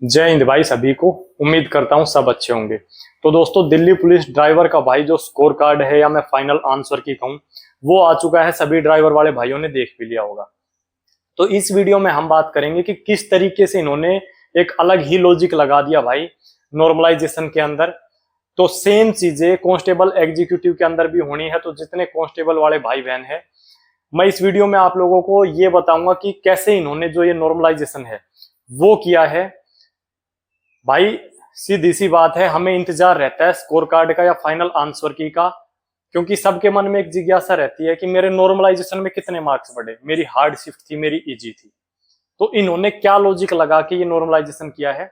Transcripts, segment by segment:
जय हिंद भाई सभी को। उम्मीद करता हूँ सब अच्छे होंगे। तो दोस्तों, दिल्ली पुलिस ड्राइवर का भाई जो स्कोर कार्ड है या मैं फाइनल आंसर की कहूँ, वो आ चुका है। सभी ड्राइवर वाले भाइयों ने देख भी लिया होगा। तो इस वीडियो में हम बात करेंगे कि किस तरीके से इन्होंने एक अलग ही लॉजिक लगा दिया भाई नॉर्मलाइजेशन के अंदर। तो सेम चीजें कांस्टेबल एग्जीक्यूटिव के अंदर भी होनी है। तो जितने कांस्टेबल वाले भाई बहन है, मैं इस वीडियो में आप लोगों को ये बताऊंगा कि कैसे इन्होंने जो ये नॉर्मलाइजेशन है वो किया है। भाई सीधी सी बात है, हमें इंतजार रहता है स्कोर कार्ड का या फाइनल आंसर की का, क्योंकि सबके मन में एक जिज्ञासा रहती है कि मेरे नॉर्मलाइजेशन में कितने मार्क्स बढ़े, मेरी हार्ड शिफ्ट थी, मेरी इजी थी। तो इन्होंने क्या लॉजिक लगा के ये नॉर्मलाइजेशन किया है,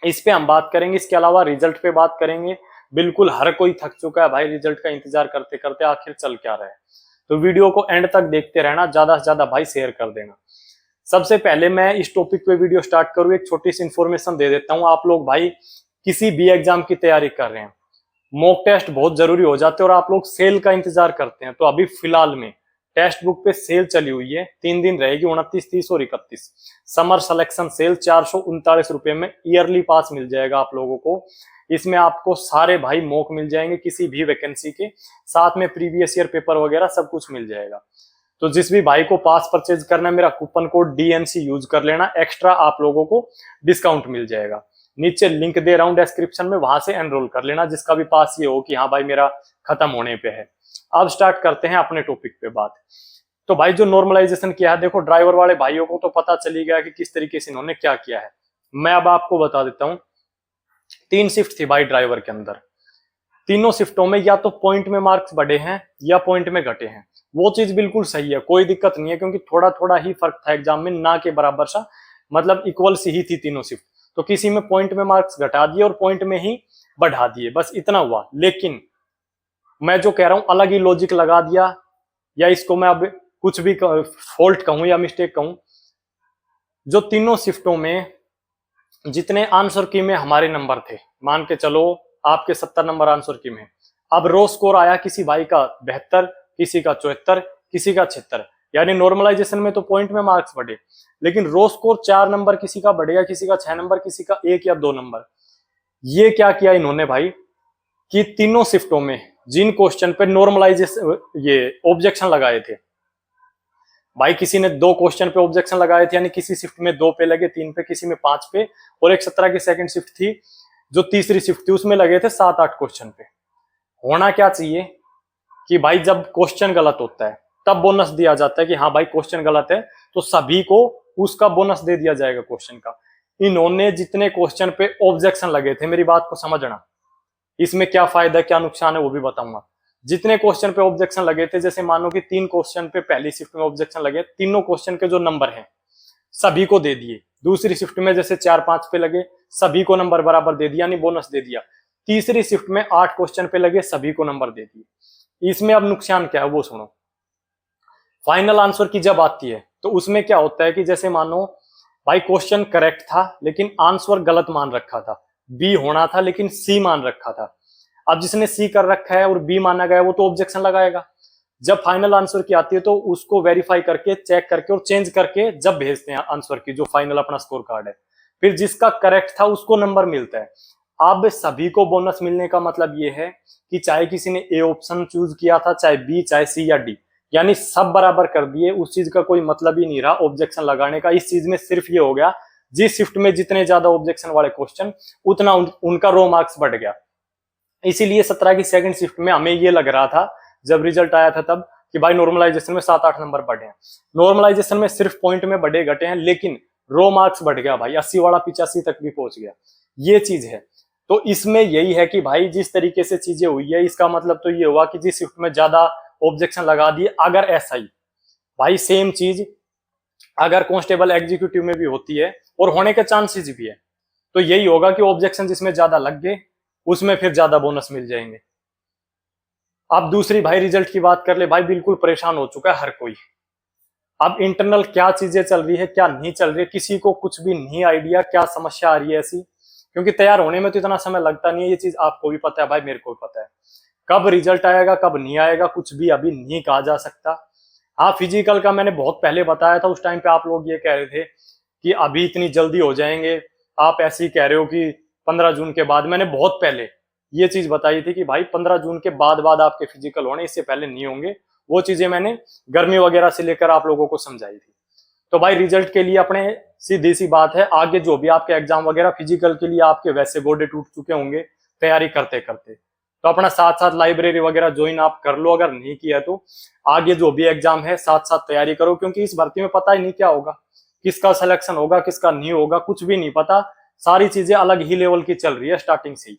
इस पे हम बात करेंगे। इसके अलावा रिजल्ट पे बात करेंगे। बिल्कुल हर कोई थक चुका है भाई रिजल्ट का इंतजार करते करते, आखिर चल क्या रहा है। तो वीडियो को एंड तक देखते रहना, ज्यादा से ज्यादा भाई शेयर कर देना। सबसे पहले मैं इस टॉपिक पे वीडियो स्टार्ट करूँ, एक छोटी सी इंफॉर्मेशन दे देता हूँ। आप लोग भाई किसी भी एग्जाम की तैयारी कर रहे हैं, मॉक टेस्ट बहुत जरूरी हो जाते हैं और आप लोग सेल का इंतजार करते हैं। तो अभी फिलहाल में टेक्स्ट बुक पे सेल चली हुई है, 3 दिन रहेगी, 29, 30 और 31। समर सिलेक्शन सेल 439 रुपए में ईयरली पास मिल जाएगा आप लोगों को। इसमें आपको सारे भाई मॉक मिल जाएंगे किसी भी वैकेंसी के, साथ में प्रीवियस ईयर पेपर वगैरह सब कुछ मिल जाएगा। तो जिस भी भाई को पास परचेज करना है, मेरा कूपन कोड DNC यूज कर लेना, एक्स्ट्रा आप लोगों को डिस्काउंट मिल जाएगा। नीचे लिंक दे रहा हूं डिस्क्रिप्शन में, वहां से एनरोल कर लेना, जिसका भी पास ये हो कि हाँ भाई मेरा खत्म होने पे है। अब स्टार्ट करते हैं अपने टॉपिक पे बात। तो भाई जो नॉर्मलाइजेशन किया है, देखो ड्राइवर वाले भाइयों को तो पता चली गया कि किस तरीके से इन्होंने क्या किया है। मैं अब आपको बता देता हूँ। 3 शिफ्ट थी भाई ड्राइवर के अंदर। तीनों शिफ्टों में या तो पॉइंट में मार्क्स बढ़े हैं या पॉइंट में घटे हैं। वो चीज बिल्कुल सही है, कोई दिक्कत नहीं है, क्योंकि थोड़ा थोड़ा ही फर्क था एग्जाम में, ना के बराबर सा, मतलब इक्वल सी ही थी तीनों शिफ्ट। तो किसी में पॉइंट में मार्क्स घटा दिए और पॉइंट में ही बढ़ा दिए, बस इतना हुआ। लेकिन मैं जो कह रहा हूं अलग ही लॉजिक लगा दिया, या इसको मैं अब कुछ भी फॉल्ट कहूं या मिस्टेक कहूं। जो तीनों शिफ्टों में जितने आंसर की में हमारे नंबर थे, मान के चलो आपके 70 नंबर आंसर की में, अब रो स्कोर आया किसी भाई का 72, किसी का 74, किसी का 76, यानी नॉर्मलाइजेशन में तो पॉइंट में मार्क्स बढ़े, लेकिन रो स्कोर 4 नंबर किसी का बढ़ेगा, किसी का 6 नंबर, किसी का 1 या 2 नंबर। ये क्या किया इन्होंने भाई कि तीनों शिफ्टों में जिन क्वेश्चन पे नॉर्मलाइजेशन ये ऑब्जेक्शन लगाए थे, भाई किसी ने 2 क्वेश्चन पे ऑब्जेक्शन लगाए थे, यानी किसी शिफ्ट में 2 पे लगे, 3 पे, किसी में 5 पे, और एक 17 की सेकंड शिफ्ट थी जो तीसरी शिफ्ट थी, उसमें लगे थे 7-8 क्वेश्चन पे। होना क्या चाहिए कि भाई जब क्वेश्चन गलत होता है तब बोनस दिया जाता है कि हाँ भाई क्वेश्चन गलत है, तो सभी को उसका बोनस दे दिया जाएगा क्वेश्चन का। इन्होंने जितने क्वेश्चन पे ऑब्जेक्शन लगे थे, मेरी बात को समझना, इसमें क्या फायदा क्या नुकसान है वो भी बताऊंगा। जितने क्वेश्चन पे ऑब्जेक्शन लगे थे, जैसे मानो कि 3 क्वेश्चन पे पहली शिफ्ट में ऑब्जेक्शन लगे, तीनों क्वेश्चन के जो नंबर हैं सभी को दे दिए। दूसरी शिफ्ट में जैसे 4-5 पे लगे, सभी को नंबर बराबर दे दिया, यानी बोनस दे दिया। तीसरी शिफ्ट में 8 क्वेश्चन पे लगे, सभी को नंबर दे दिए। इसमें अब नुकसान क्या है वो सुनो। फाइनल आंसर की जब आती है तो उसमें क्या होता है कि जैसे मानो भाई क्वेश्चन करेक्ट था लेकिन आंसर गलत मान रखा था, बी होना था लेकिन सी मान रखा था। अब जिसने सी कर रखा है और बी माना गया, वो तो ऑब्जेक्शन लगाएगा। जब फाइनल आंसर की आती है तो उसको वेरीफाई करके, चेक करके और चेंज करके जब भेजते हैं आंसर की, जो फाइनल अपना स्कोर कार्ड है, फिर जिसका करेक्ट था उसको नंबर मिलता है। अब सभी को बोनस मिलने का मतलब ये है कि चाहे किसी ने ए ऑप्शन चूज किया था, चाहे बी, चाहे सी या डी, यानी सब बराबर कर दिए। उस चीज का कोई मतलब ही नहीं रहा ऑब्जेक्शन लगाने का। इस चीज में सिर्फ ये हो गया, जिस शिफ्ट में जितने ज्यादा ऑब्जेक्शन वाले क्वेश्चन, उतना उनका रो मार्क्स बढ़ गया। इसीलिए 17 की सेकंड शिफ्ट में हमें ये लग रहा था जब रिजल्ट आया था तब कि भाई नॉर्मलाइजेशन में 7-8 नंबर बढ़े हैं। नॉर्मलाइजेशन में सिर्फ पॉइंट में बढ़े घटे हैं, लेकिन रो मार्क्स बढ़ गया भाई, 80 वाला 85 तक भी पहुंच गया। ये चीज है। तो इसमें यही है कि भाई जिस तरीके से चीजें हुई है, इसका मतलब तो ये हुआ कि जिस शिफ्ट में ज्यादा ऑब्जेक्शन लगा दिए, अगर ऐसा ही भाई सेम चीज अगर कांस्टेबल एग्जीक्यूटिव में भी होती है, और होने के चांसेस भी है, तो यही होगा कि ऑब्जेक्शन जिसमें ज्यादा लग गए उसमें फिर ज्यादा बोनस मिल जाएंगे। अब दूसरी भाई रिजल्ट की बात कर ले। भाई बिल्कुल परेशान हो चुका है हर कोई। अब इंटरनल क्या चीजें चल रही है, क्या नहीं चल रही है, किसी को कुछ भी नहीं आइडिया क्या समस्या आ रही है ऐसी, क्योंकि तैयार होने में तो इतना समय लगता नहीं है। ये चीज आपको भी पता है भाई, मेरे को भी पता है। कब रिजल्ट आएगा कब नहीं आएगा कुछ भी अभी नहीं कहा जा सकता। हाँ, फिजिकल का मैंने बहुत पहले बताया था, उस टाइम पे आप लोग ये कह रहे थे कि अभी इतनी जल्दी हो जाएंगे, आप ऐसे ही कह रहे हो कि 15 जून के बाद। मैंने बहुत पहले ये चीज बताई थी कि भाई 15 जून के बाद आपके फिजिकल होने, इससे पहले नहीं होंगे। वो चीजें मैंने गर्मी वगैरह से लेकर आप लोगों को समझाई थी। तो भाई रिजल्ट के लिए अपने सीधी सी बात है, आगे जो भी आपके एग्जाम वगैरह फिजिकल के लिए आपके वैसे गोडे टूट चुके होंगे तैयारी करते करते, तो अपना साथ साथ लाइब्रेरी वगैरह ज्वाइन आप कर लो। अगर नहीं किया तो आगे जो भी एग्जाम है साथ साथ तैयारी करो, क्योंकि इस भर्ती में पता ही नहीं क्या होगा, किसका सिलेक्शन होगा किसका नहीं होगा, कुछ भी नहीं पता। सारी चीजें अलग ही लेवल की चल रही है स्टार्टिंग से ही।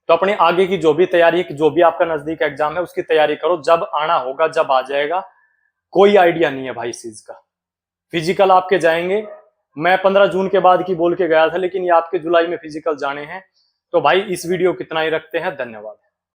तो अपने आगे की जो भी तैयारी, जो भी आपका नजदीक एग्जाम है उसकी तैयारी करो, जब आना होगा जब आ जाएगा। कोई आइडिया नहीं है भाई इस चीज का। फिजिकल आपके जाएंगे, मैं 15 जून के बाद की बोल के गया था, लेकिन ये आपके जुलाई में फिजिकल जाने हैं। तो भाई इस वीडियो कितना ही रखते हैं, धन्यवाद।